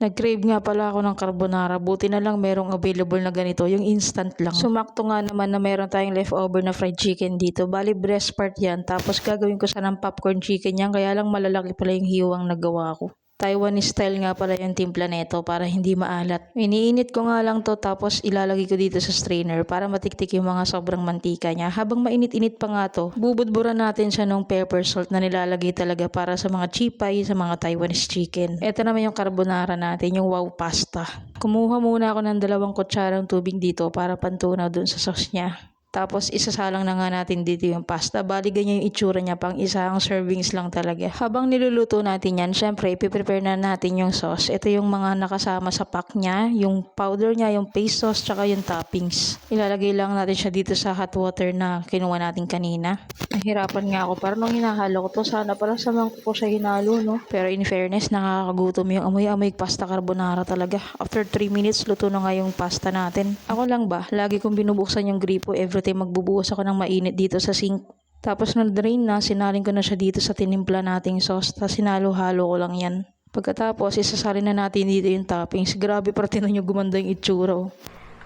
Nag-crave nga pala ako ng carbonara. Buti na lang merong available na ganito, yung instant lang. Sumakto nga naman na meron tayong leftover na fried chicken dito. Bali breast part yan. Tapos gagawin ko sana ng popcorn chicken yan. Kaya lang malalaki pala yung hiwang nagawa ko. Taiwanese style nga pala yung timpla neto para hindi maalat. Iniinit ko nga lang to tapos ilalagay ko dito sa strainer para matiktik yung mga sobrang mantika niya. Habang mainit-init pa nga to, bubudburan natin siya ng pepper salt na nilalagay talaga para sa mga chipay, sa mga Taiwanese chicken. Ito naman yung carbonara natin, yung wow pasta. Kumuha muna ako ng 2 kutsarang tubig dito para pantunaw dun sa sauce niya. Tapos isasalang na nga natin dito yung pasta. Bali ganyan yung itsura niya, pang isang servings lang talaga. Habang niluluto natin yan, syempre ipiprepare na natin yung sauce. Ito yung mga nakasama sa pack niya, yung powder niya, yung paste sauce, tsaka yung toppings. Ilalagay lang natin siya dito sa hot water na kinuha natin kanina. Nahirapan nga ako, parang nung hinahalo ko to, sana pala sa mangkok ko siya hinalo, no? Pero in fairness, nakakagutom yung amoy-amoy pasta carbonara talaga. After 3 minutes, luto na nga yung pasta natin. Ako lang ba, lagi kong binubuksan yung gripo every time magbubuhos ako ng mainit dito sa sink. Tapos na-drain na, sinalin ko na siya dito sa tinimpla nating sauce. Tapos sinalo-halo ko lang yan. Pagkatapos, isasalin na natin dito yung toppings. Grabe, para tinan nyo gumanda yung itsura. Oh.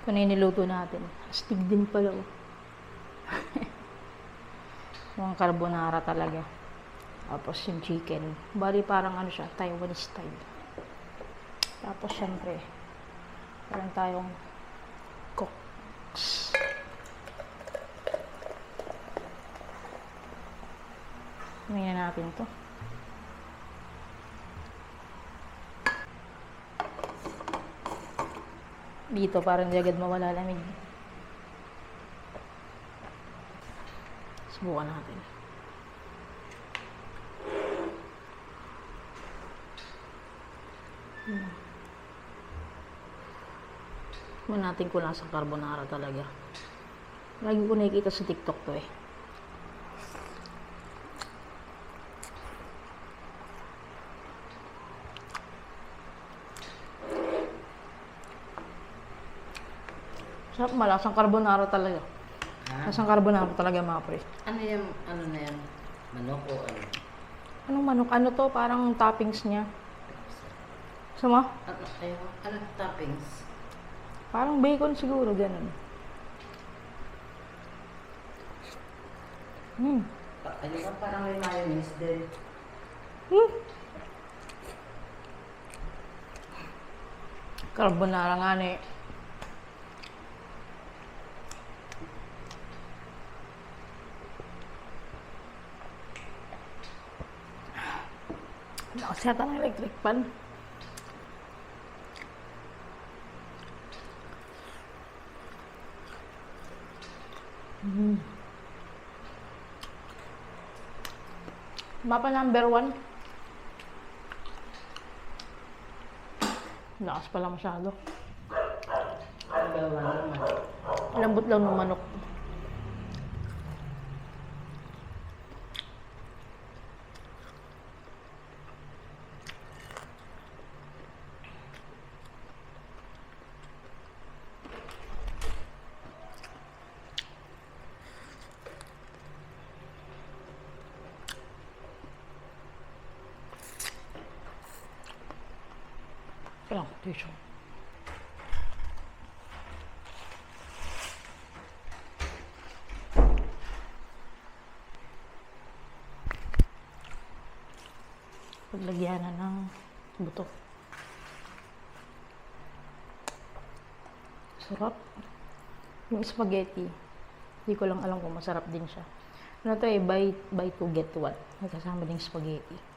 Ito na yung niluto natin. Astig din pala. Oh. Yung carbonara talaga. Tapos yung chicken. Bali parang ano siya, Taiwanese style. Tapos syempre, parang tayong cooks. Tingnan natin to. Dito parang di agad mawala lamig. Subukan natin. Tingnan natin kung lasang carbonara talaga. Lagi ko nakikita sa TikTok to eh. Sarap, malasang carbonara talaga. Lasang carbonara talaga mga pre. Ano yung, ano na yan? Manok o ano? Anong manok? Ano to? Parang toppings niya. Sama? Ano toppings? Parang bacon siguro, ganun. Ano ba, parang may mayonnaise din. Carbonara nga ni. Nakaseta ng electric pan. Mapa number 1. Lakas pala masyado. Number 1 naman. Lambot lang ng manok. Kailangan ko tissue. Paglagyan na ng buto. Sarap. Yung spaghetti, hindi ko lang alam kung masarap din siya. Ano to eh, buy to get one. Nagkasama ding spaghetti.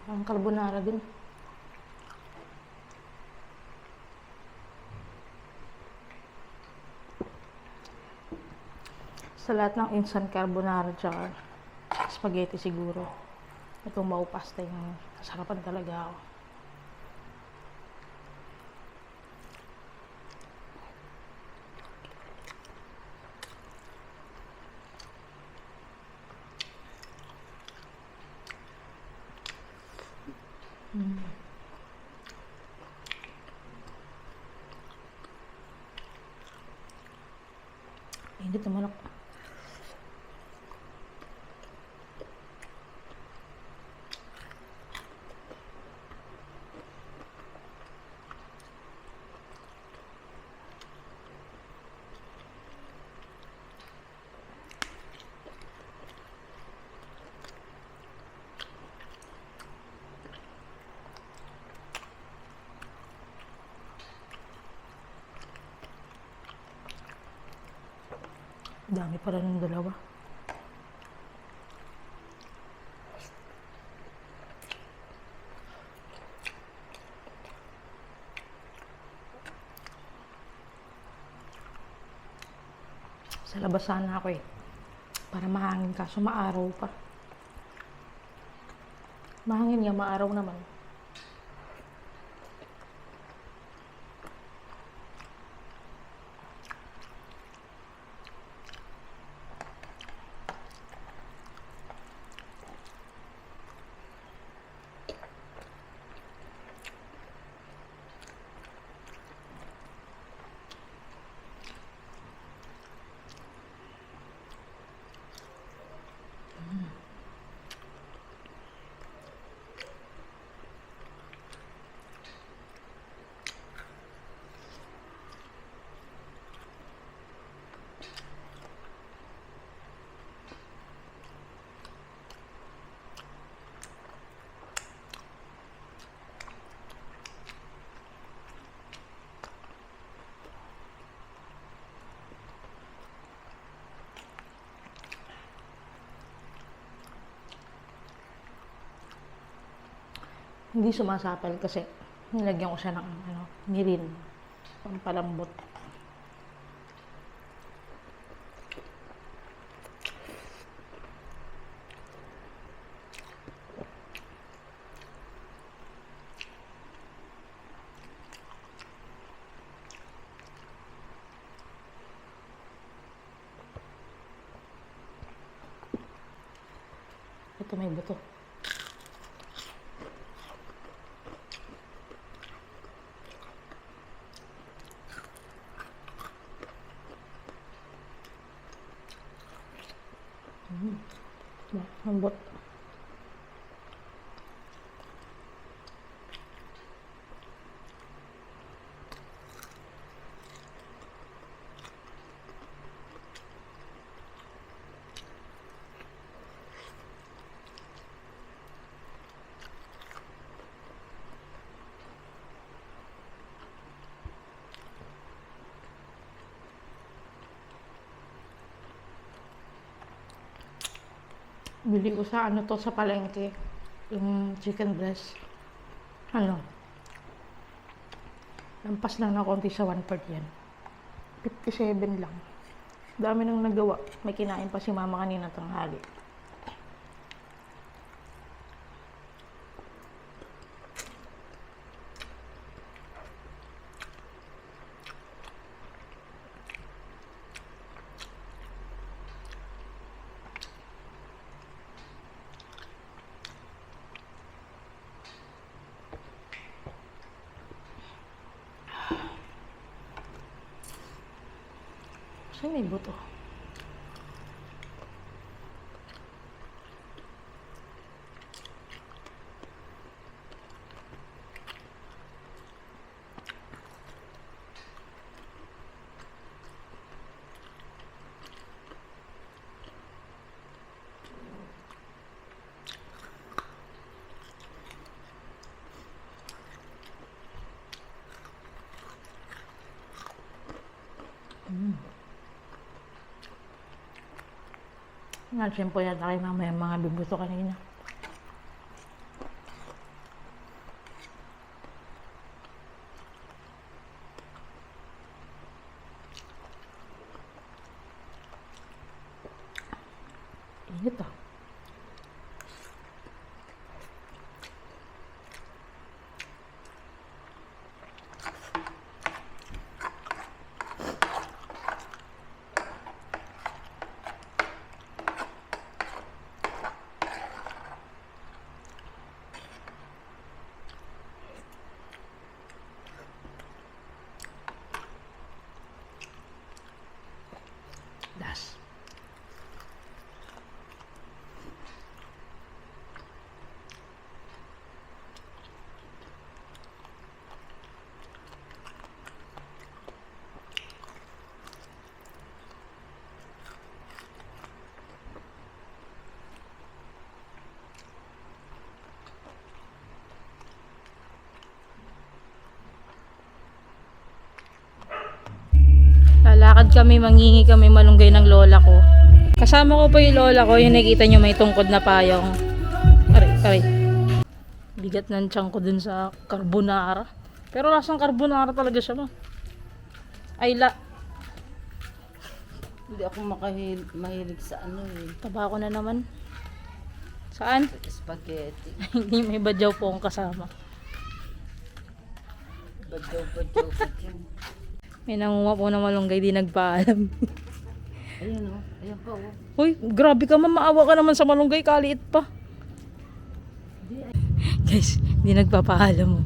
Ang carbonara din. Sa lahat ng instant carbonara tsaka spaghetti siguro, itong mau pasta yung kasarapan talaga ako. Init na manok. Dami pala ng dalawa. Sa labas sana ako eh. Para mahangin kaso maaraw pa. Mahangin nga, maaraw naman. Hindi sumasapal kasi nilagyan ko siya ng mirin. Pampalambot. Ito may buto. Lambot. Bili ko sa sa palengke. Yung chicken breast. Lampas lang na konti sa 1/4 yan. 57 lang. Dami nang nagawa. May kinain pa si mama kanina tanghali. Saan may buto? Nag-shampoo yata kay mama yung mga bibuto kanina. Init ah. kami, mangingi kami malunggay ng lola ko. Kasama ko pa yung lola ko, yung nakikita nyo may tungkod na payong. Aray. Bigat ng tiyan ko dun sa carbonara. Pero lasang carbonara talaga siya, ma. Ay, Hindi ako mahilig sa ano eh. Tabako na naman. Saan? Spaghetti. Hindi, may badyaw po akong kasama. Badyaw. May nangunga po na malunggay, di nagpaalam. Ayun o. Ayan pa o. Hoy, grabe ka man, maawa ka naman sa malunggay, kaliit pa. Guys, di nagpapaalam mo.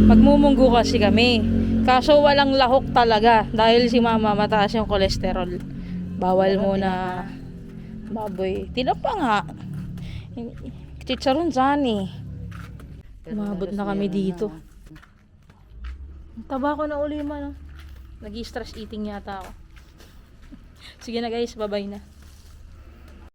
Magmumunggo kasi kami. Kaso walang lahok talaga dahil si mama mataas yung kolesterol. Bawal muna baboy. Tinapa nga. Chicharon sani. Umabot na kami dito. Taba ko na uli man. Nag-stress eating yata ako. Sige na guys, bye-bye na.